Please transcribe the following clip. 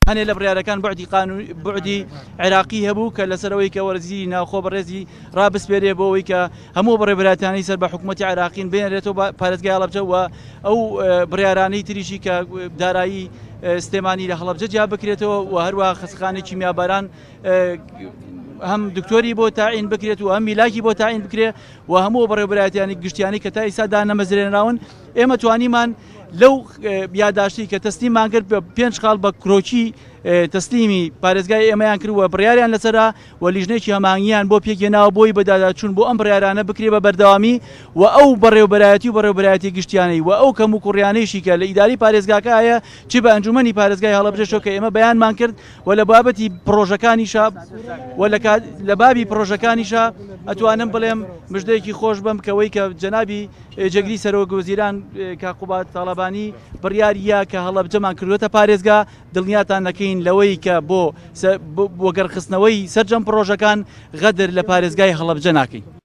هەنێ لە بڕیارەکان بعدی عێراقی هەبوو کە لەسەرەوەی کە وەرزی ناوخۆ بەڕێزی ڕابسپێرێ بۆەوەی کە هەموو بەڕێبەراتانی سەر بە حکوومەتی عێراقین بێنرێتەوە پارێزگای هەڵەبجە و ئەو بڕیارانەی تریشی کە دارایی سلێمانی لە هەڵەبجە جیا بکرێتەوە و هەروە خستخانێکی میاباران هەم دکتۆری بۆ تاعین بکرێت و هەم میلاکی بۆ تاعین بکرێت و هەموو بەڕێوەبەراتیانی گشتیانی کە تا ئێستا دانەمەزرێنراون ئێمە توانیمان لەو یاداشتی کە تەسلیممان کرد بە 5 خاڵ بە کرۆکی تەسلیمی پارێزگای ئێمەیان کردووە بڕیاریان لەسەرا و لیژنێکی هەمانگیان بۆ پێکهێناوە بۆی بەداداچوون بۆ ئەم بڕیارانە بکرێ بە بەردەوامی و ئەو بەڕێوەبەرایەتی و بەڕێوەبەرایەتی گشتیانەی و ئەو کەم و کوڕیانەیشی کە لە ئیداری پارێزگاکە هەیە چی بە ئەنجومەنی پارێزگای هەڵەبجەشەوە کە ئێمە بەیانمان کرد و لە بابەتی پرۆژەکانیشە و لە بابی پرۆژەکانیشە ئەتوانم بڵێم مژدەیەکی خۆش بم کەوەی کە جەنابی جەگری سەرۆک وەزیران کاقوبات تاڵەبانی بڕیاریە کە هەڵەبجەمان کردوێتە پارێزگا دڵنیاتان نەکەین لەوەی کە بۆ وەگەرخستنەوەی سەرجەم پرۆژەکان غەدر لە پارێزگای هەڵەبجە ناکەین.